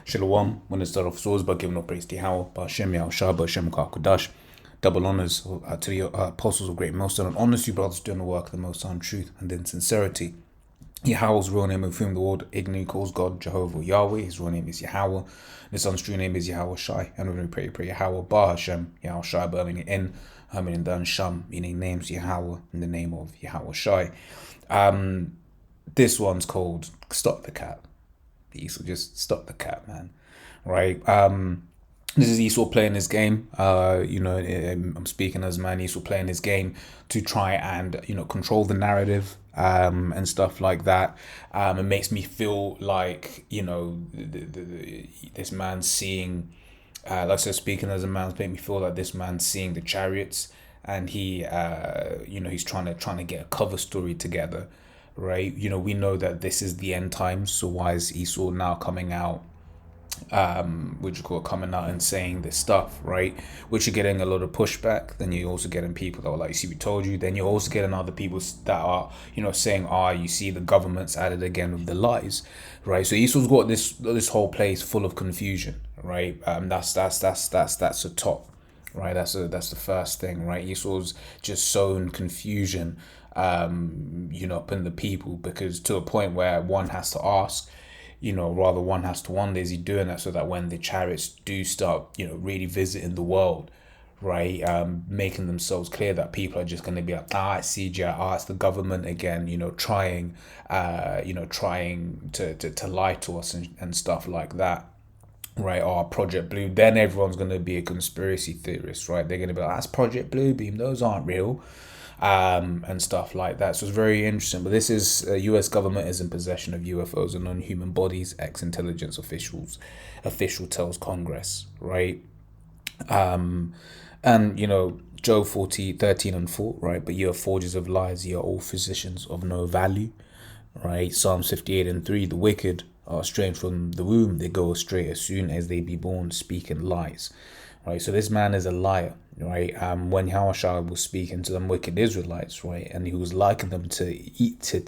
Shalom, when it started off swords by giving all praise to Yahweh, Ba'Shem Yahushua, Ba'Shem Kudash. Double honors to the apostles of great millstone, and honors you brothers doing the work of the Most High in truth and in sincerity. Yahweh's real name, of whom the world ignorantly calls God, Jehovah Yahweh. His real name is Yahweh. The Son's true name is Yahweh Shai. And when we pray Yahweh, Ba'Shem Yahushua, burning it in, and then Sham, meaning names Yahweh in the name of Yahweh Shai. This one's called Stop the Cat. Esau, just stop the cat, man. Right? This is Esau playing his game. I'm speaking as man. Esau playing his game to try and control the narrative and stuff like that. It makes me feel like this man seeing, like I said, speaking as a man, it's made me feel like this man seeing the chariots, and he, he's trying to get a cover story together. Right, we know that this is the end times. So why is Esau now coming out? Coming out and saying this stuff, right? Which you're getting a lot of pushback. Then you're also getting people that are like, "See, we told you." Then you're also getting other people that are, saying, you see, the government's at it again with the lies, right? So Esau's got this whole place full of confusion, right? That's the top, right? That's the first thing, right? Esau's just sown confusion. Up in the people, because to a point where one has to ask, one has to wonder, is he doing that so that when the chariots do start, really visiting the world, right, making themselves clear that people are just going to be like, it's CGI, it's the government again, trying to lie to us and stuff like that. Right, Project Blue, then everyone's going to be a conspiracy theorist, right? They're going to be like, that's Project Blue Beam, those aren't real. And stuff like that. So it's very interesting. But this is U.S. government is in possession of UFOs and non-human bodies. Ex-intelligence official tells Congress, right? And Job 13:4, right? But you are forgers of lies. You are all physicians of no value, right? Psalms 58:3. The wicked are estranged from the womb. They go astray as soon as they be born, speaking lies. Right, so this man is a liar, right? When Yahushua was speaking to them wicked Israelites, right, and he was likening them to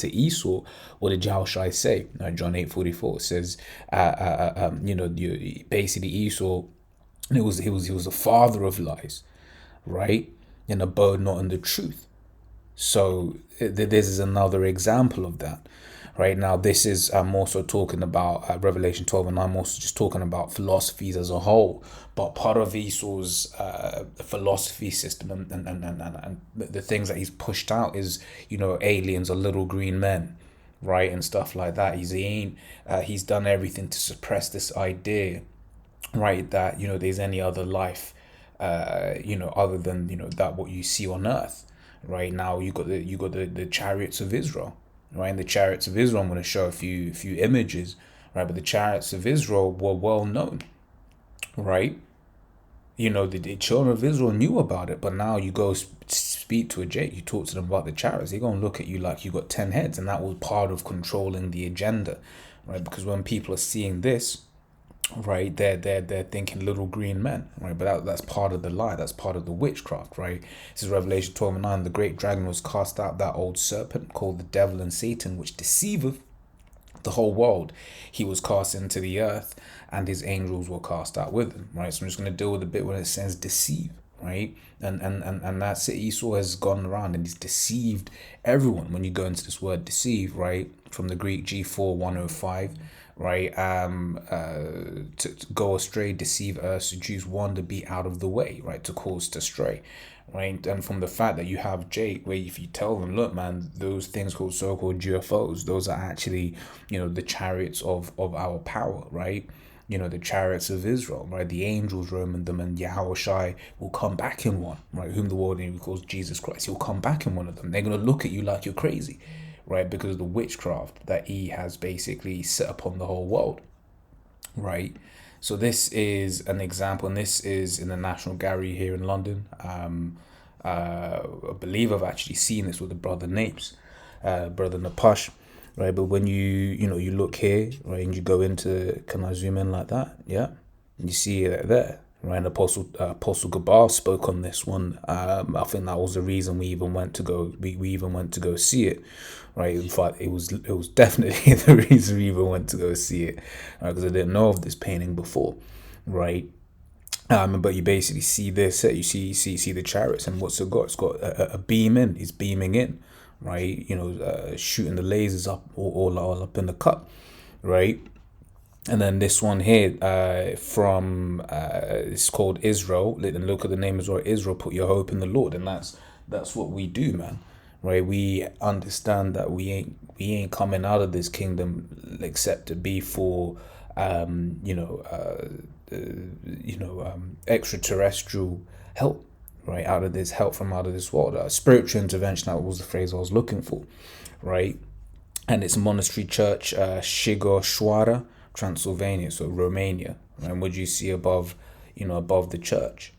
Esau, what did Yahushua say? John 8:44 says, basically Esau, he was the father of lies, right, and abode not in the truth. So this is another example of that. Right now, this is I'm also talking about Revelation 12, and I'm also just talking about philosophies as a whole. But part of Esau's philosophy system and the things that he's pushed out is, aliens are little green men, right, and stuff like that. He's done everything to suppress this idea, right, that there's any other life, other than that what you see on Earth. Right now, you got the chariots of Israel. Right, in the chariots of Israel, I'm going to show a few images, right? But the chariots of Israel were well known, right? The children of Israel knew about it, but now you go speak to a Jake, you talk to them about the chariots, they're going to look at you like you got 10 heads, and that was part of controlling the agenda, right? Because when people are seeing this, right, they're thinking little green men, right? But that's part of the lie, that's part of the witchcraft, right? This is Revelation 12:9. The great dragon was cast out, that old serpent called the devil and Satan, which deceiveth the whole world. He was cast into the earth, and his angels were cast out with him, right? So I'm just going to deal with a bit when it says deceive, right? And that's it. Esau has gone around and he's deceived everyone. When you go into this word deceive, right, from the Greek G4:105, right, to go astray, deceive, seduce, wander, be out of the way, right, to cause to stray, right? And from the fact that you have Jake, where if you tell them, look, man, those things called so-called UFOs, those are actually, the chariots of our power, right? The chariots of Israel, right? The angels roam in them, and Yahushua will come back in one, right? Whom the world calls Jesus Christ. He'll come back in one of them. They're going to look at you like you're crazy, right? Because of the witchcraft that he has basically set upon the whole world, right? So this is an example, and this is in the National Gallery here in London. I believe I've actually seen this with the brother Napes, brother Napash, right? But when you look here, right, and you go into, can I zoom in like that? Yeah, you see it there, right? And Apostle Gabar spoke on this one. I think that was the reason we even went to go. We even went to go see it, right? In fact, it was definitely the reason we even went to go see it, because I didn't know of this painting before, right? But you basically see this. You see the chariots, and what's it got? It's got a beam in. It's beaming in, right? Shooting the lasers up all up in the cup, right? And then this one here, it's called Israel. And look at the name as well. Israel, put your hope in the Lord, and that's what we do, man. Right? We understand that we ain't coming out of this kingdom except to be for, extraterrestrial help, right? Out of this help from out of this world, spiritual intervention. That was the phrase I was looking for, right? And it's a monastery church, Shigoswara, Transylvania, so Romania. And what do you see above the church,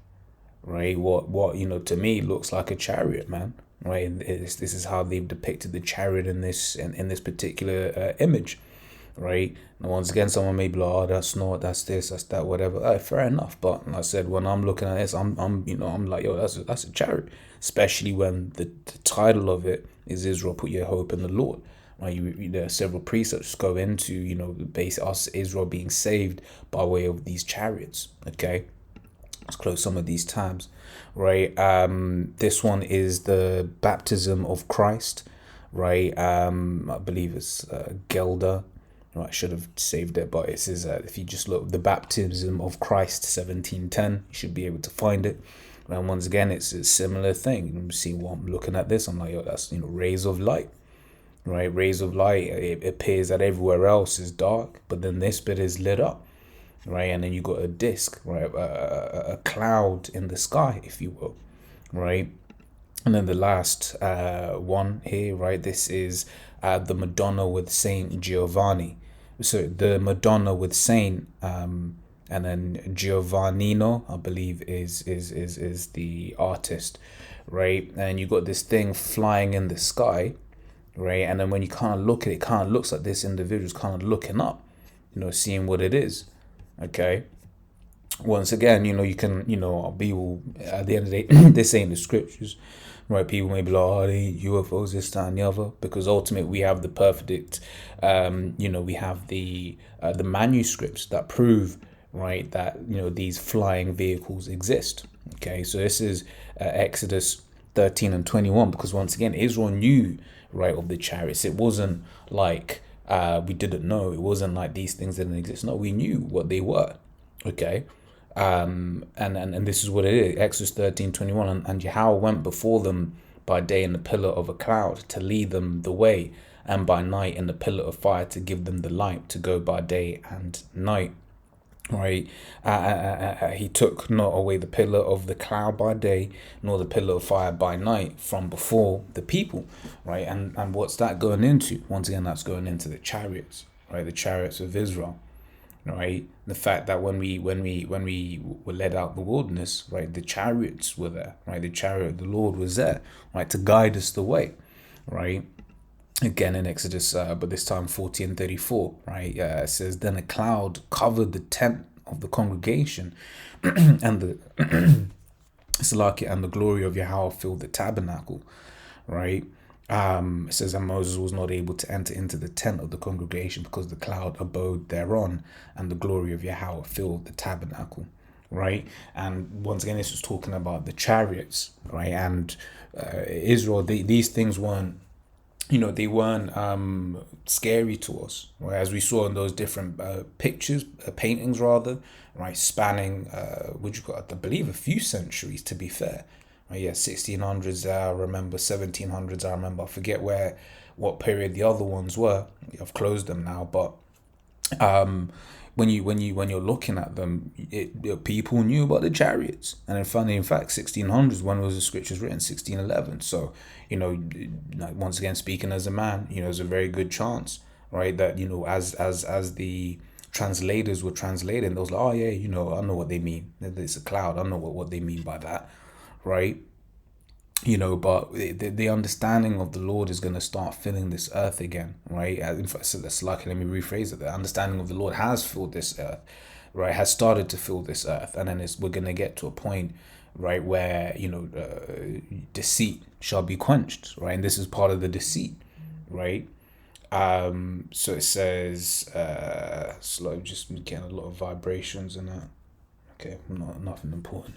right? What to me looks like a chariot, man, right? This is how they've depicted the chariot in this particular image, right? And once again, someone may be like, oh, that's not, that's this, that's that, whatever. Fair enough. But like I said, when I'm looking at this, I'm like, yo, that's a chariot, especially when the title of it is Israel, put your hope in the Lord. Right, there are several precepts go into base us Israel being saved by way of these chariots. Okay, let's close some of these tabs. Right, this one is the baptism of Christ. Right, I believe it's Gelder. Right, I should have saved it, but it says if you just look the baptism of Christ 1710, you should be able to find it. And once again, it's a similar thing. You see what I'm looking at this, I'm like, yo, that's rays of light. Right, rays of light. It appears that everywhere else is dark, but then this bit is lit up, right? And then you got a disc, right, a cloud in the sky, if you will, right? And then the last one here, right? This is the Madonna with Saint Giovanni. So the Madonna with Saint, and then Giovannino, I believe, is the artist, right? And you got this thing flying in the sky. Right, and then when you kind of look at it, it kind of looks like this individual's kind of looking up, seeing what it is. Okay. Once again, you can, people at the end of the day, this ain't the scriptures, right? People may be like, oh, they UFOs, this, that, and the other, because ultimately we have the perfect, we have the manuscripts that prove, right, that these flying vehicles exist. Okay, so this is Exodus 13 and 21, because once again, Israel knew, right, of the chariots. It wasn't like we didn't know. It wasn't like these things didn't exist. No, we knew what they were. Okay, and this is what it is. Exodus 13:21, and Yahweh went before them by day in the pillar of a cloud to lead them the way, and by night in the pillar of fire to give them the light to go by day and night. Right, he took not away the pillar of the cloud by day, nor the pillar of fire by night from before the people. Right, and what's that going into? Once again, that's going into the chariots, right? The chariots of Israel, right? The fact that when we were led out the wilderness, right, the chariots were there, right? The chariot of the Lord was there, right, to guide us the way, right? Again in Exodus, but this time 40:34, right? It says, then a cloud covered the tent of the congregation, and the Salakia and the glory of Yahweh filled the tabernacle, right? It says that Moses was not able to enter into the tent of the congregation because the cloud abode thereon, and the glory of Yahweh filled the tabernacle, right? And once again, this was talking about the chariots, right? And Israel, these things weren't, they weren't scary to us, right? As we saw in those different pictures, paintings rather, right, spanning, which got, I believe, a few centuries, to be fair. Right, yeah, 1600s, I remember, 1700s, I remember. I forget what period the other ones were. I've closed them now, but when you're looking at them, people knew about the chariots. And in fact, 1600s, when was the scriptures written? 1611. So, once again, speaking as a man, there's a very good chance, right, that as the translators were translating, they was like, oh yeah, I know what they mean. It's a cloud. I know what they mean by that, right? But the understanding of the Lord is going to start filling this earth again, right? In fact, so that's lucky. Let me rephrase it. The understanding of the Lord has filled this earth, right, has started to fill this earth, and then we're gonna get to a point, right, where deceit shall be quenched, right, and this is part of the deceit, right. So it says, slow, just getting a lot of vibrations and that. Okay, nothing important.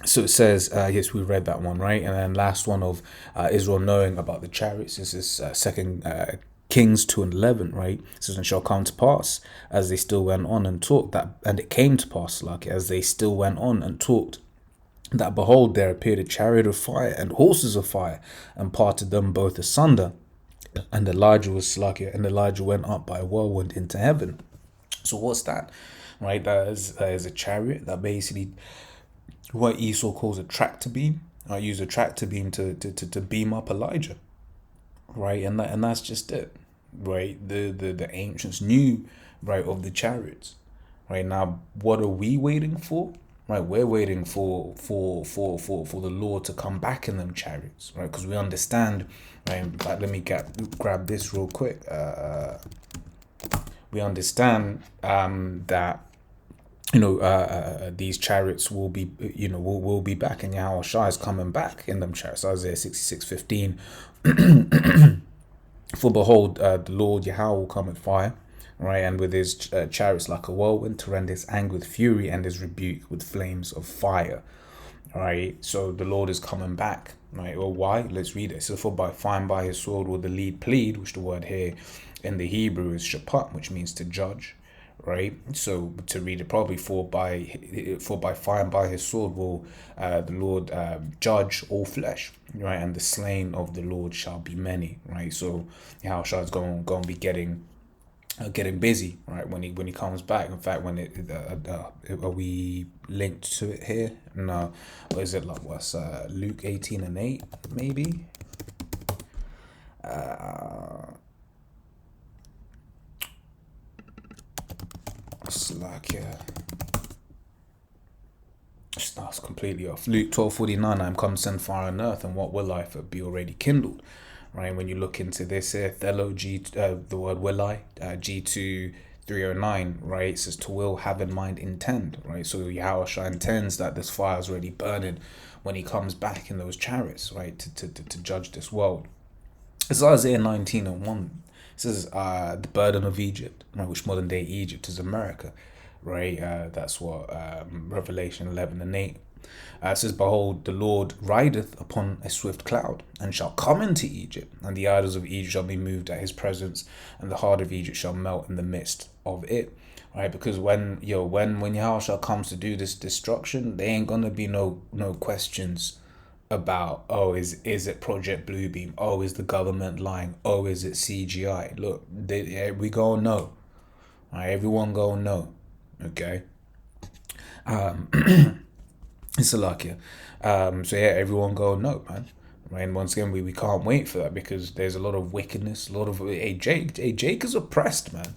So it says, yes, we read that one, right? And then last one of Israel knowing about the chariots. This is second Kings 2:11, right? It says, and shall come to pass as they still went on and talked that, and it came to pass, like as they still went on and talked, that behold, there appeared a chariot of fire and horses of fire, and parted them both asunder. And Elijah was like, and Elijah went up by a whirlwind into heaven. So what's that? Right, that is a chariot that basically what Esau calls a tractor beam. I use a tractor beam to beam up Elijah, right? And that's just it, right? The ancients knew, right, of the chariots, right? Now, what are we waiting for? Right, we're waiting for the Lord to come back in them chariots, right? Because we understand, right? In fact, let me grab this real quick. We understand that these chariots will be, will be back, and Yahweh Shai is coming back in them chariots. Isaiah 66:15. For behold, the Lord Yahweh will come with fire, right, and with his chariots like a whirlwind, to rend his anger with fury and his rebuke with flames of fire. Right, so the Lord is coming back, right? Well, why? Let's read it. So, for by fine by his sword will the lead plead, which the word here in the Hebrew is shapat, which means to judge, right? So to read it probably, for by fire and by his sword will the Lord judge all flesh, right? And the slain of the Lord shall be many, right? So Yahushua is going to be getting busy, right, when he comes back. In fact, when are we linked to it here? No, or is it like what's Luke 18:8 maybe? It's like it's completely off. Luke 12:49. I'm come to send fire on earth, and what will I for be already kindled? Right, when you look into this here, the word will I, G2 309, right, it says to will, have in mind, intend, right? So Yahweh intends that this fire is already burning when he comes back in those chariots, right, to judge this world. It's Isaiah 19:1. It says the burden of Egypt, right, which modern day Egypt is America, right? That's what Revelation 11:8. It says, behold, the Lord rideth upon a swift cloud, and shall come into Egypt, and the idols of Egypt shall be moved at his presence, and the heart of Egypt shall melt in the midst of it. Right, because when Yahushua comes to do this destruction, there ain't gonna be no questions about, oh, is it Project Bluebeam? Oh, is the government lying? Oh, is it CGI? Look, we gonna know. Right, everyone gonna know. Okay. It's a luck, yeah. So yeah, everyone go no, man. Right, and once again, we can't wait for that, because there's a lot of wickedness, a lot of Jake is oppressed, man.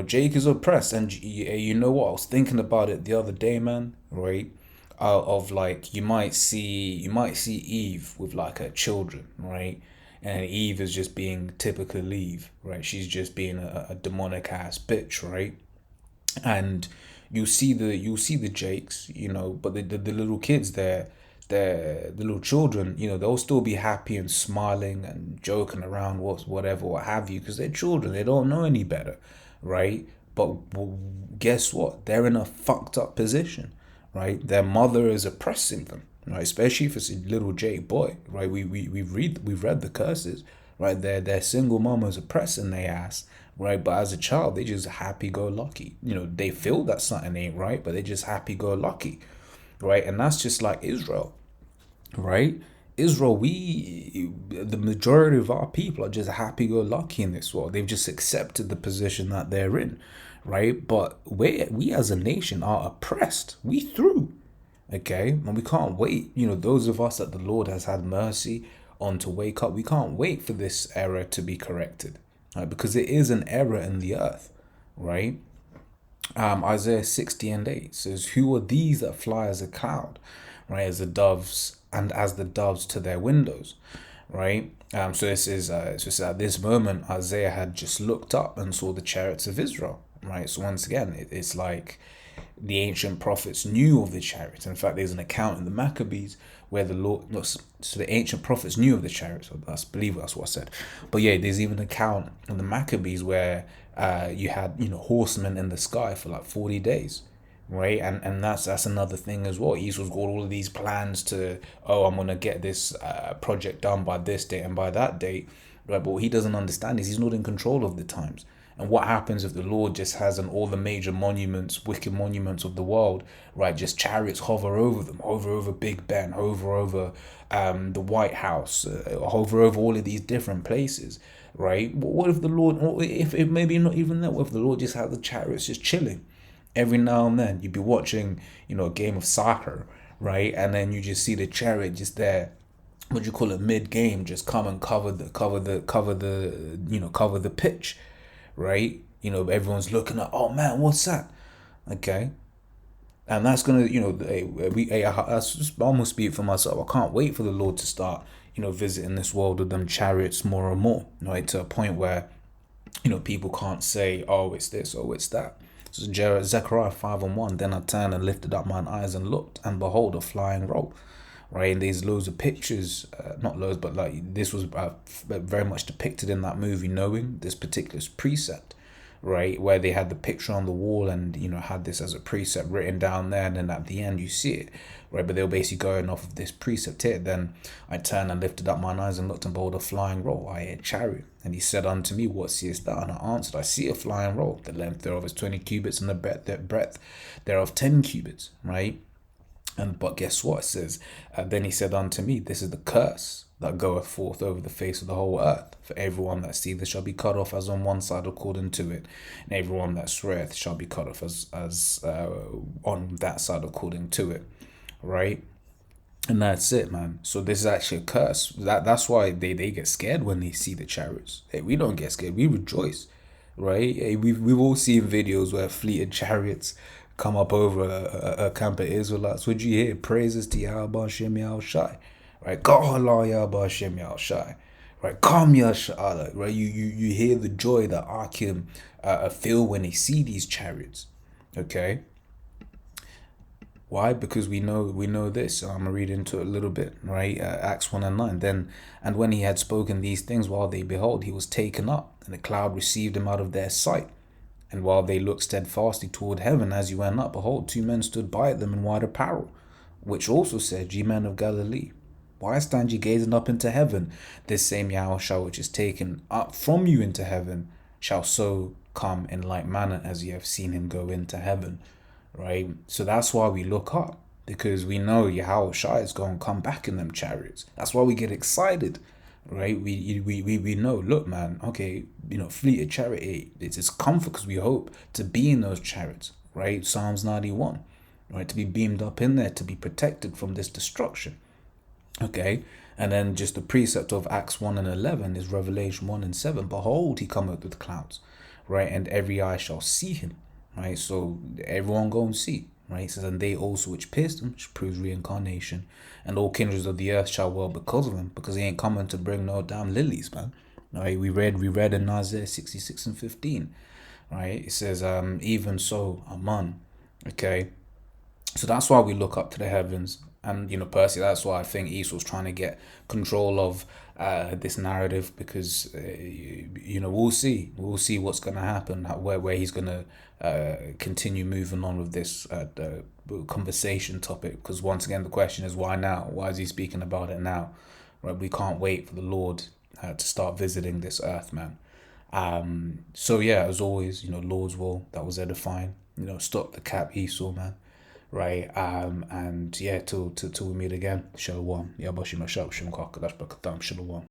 Jake is oppressed, and you know what? I was thinking about it the other day, man. Right, of like you might see Eve with like her children, right, and Eve is just being typical Eve, right? She's just being a demonic ass bitch, right? And you'll see the Jakes, but the little kids there, the little children, they'll still be happy and smiling and joking around, what have you, because they're children, they don't know any better, right? But guess what? They're in a fucked up position, right? Their mother is oppressing them, right? Especially if it's a little Jake boy, right? We've read the curses, right? Their single mama is oppressing their ass, right? But as a child, they just happy-go-lucky. They feel that something ain't right, but they just happy-go-lucky, right? And that's just like Israel, right? Israel, the majority of our people are just happy-go-lucky in this world. They've just accepted the position that they're in, right? But we as a nation are oppressed. We through, okay? And we can't wait. Those of us that the Lord has had mercy on to wake up, we can't wait for this error to be corrected. Right, because it is an error in the earth, right? Isaiah 60:8 says, who are these that fly as a cloud, right, as the doves to their windows, right? So this is at this moment Isaiah had just looked up and saw the chariots of Israel, right? So once again, it's like the ancient prophets knew of the chariots. In fact, there's an account in the Maccabees where the Lord, no, so the ancient prophets knew of the chariots. I believe that's what I said. But yeah, there's even an account in the Maccabees where you had, horsemen in the sky for like 40 days. Right, and that's another thing as well. Esau's got all of these plans to, oh, I'm gonna get this project done by this date and by that date, right? But what he doesn't understand is he's not in control of the times. And what happens if the Lord just has on all the major monuments, wicked monuments of the world, right? Just chariots hover over them, hover over Big Ben, hover over the White House, hover over all of these different places, right? What if the Lord, if maybe not even that, what if the Lord just had the chariots just chilling? Every now and then you'd be watching, a game of soccer, right? And then you just see the chariot just there, what do you call it, mid game, just come and cover the pitch, right? Everyone's looking at, oh man, what's that? Okay. And that's gonna, I almost speak for myself. I can't wait for the Lord to start, visiting this world with them chariots more and more, right? To a point where, people can't say, oh, it's this, oh, it's that. So Zechariah 5:1, then I turned and lifted up mine eyes and looked, and behold, a flying roll, right? And there's loads of pictures, not loads, but like this was very much depicted in that movie, knowing this particular precept, right? Where they had the picture on the wall and, had this as a precept written down there, and then at the end you see it, right? But they were basically going off of this precept here. Then I turned and lifted up mine eyes and looked, and behold, a flying roll, I a chariot. And he said unto me, what seest thou? And I answered, I see a flying roll. The length thereof is 20 cubits, and the breadth thereof 10 cubits, right? But guess what? It says, then he said unto me, this is the curse that goeth forth over the face of the whole earth. For everyone that seeth shall be cut off as on one side according to it, and everyone that sweareth shall be cut off as on that side according to it, right? And that's it, man. So this is actually a curse. That's why they get scared when they see the chariots. Hey, we don't get scared. We rejoice, right? Hey, we've all seen videos where fleeted chariots come up over a camp of Israelites. Would you hear? Praises to Yahweh Shem Shai, right? God Allah Yahweh Shem Shai, right? Come Yahshua, right? You hear the joy that Akim feel when they see these chariots, okay? Why? Because we know this. So I'm gonna read into it a little bit, right? Acts 1:9. Then, and when he had spoken these things, while they behold, he was taken up, and the cloud received him out of their sight. And while they looked steadfastly toward heaven as he went up, behold, two men stood by them in white apparel, which also said, Ye men of Galilee, why stand ye gazing up into heaven? This same Yahushua which is taken up from you into heaven shall so come in like manner as ye have seen him go into heaven. Right? So that's why we look up, because we know Yahushua is going to come back in them chariots. That's why we get excited, right? We know, look, man, okay, fleeted chariot, it's comfort because we hope to be in those chariots, right? Psalms 91, right? To be beamed up in there, to be protected from this destruction, okay? And then just the precept of Acts 1:11 is Revelation 1:7. Behold, he cometh with clouds, right? And every eye shall see him. Right, so everyone go and see, right? It says, and they also which pierced him, which proves reincarnation, and all kindreds of the earth shall well because of him, because he ain't coming to bring no damn lilies, man. Right, we read in Isaiah 66:15, right? It says, even so, aman. Okay, so that's why we look up to the heavens. And personally, that's why I think Esau's trying to get control of this narrative, because we'll see what's going to happen, where he's going to continue moving on with this conversation topic. Because once again, the question is, why now? Why is he speaking about it now? Right, we can't wait for the Lord to start visiting this earth, man. So yeah, as always, Lord's will, that was edifying. Stop the cap, Esau, man. Right, and yeah, till we meet again. Shalom. Yabashim Ashab Shim Kaka. That's Shalom.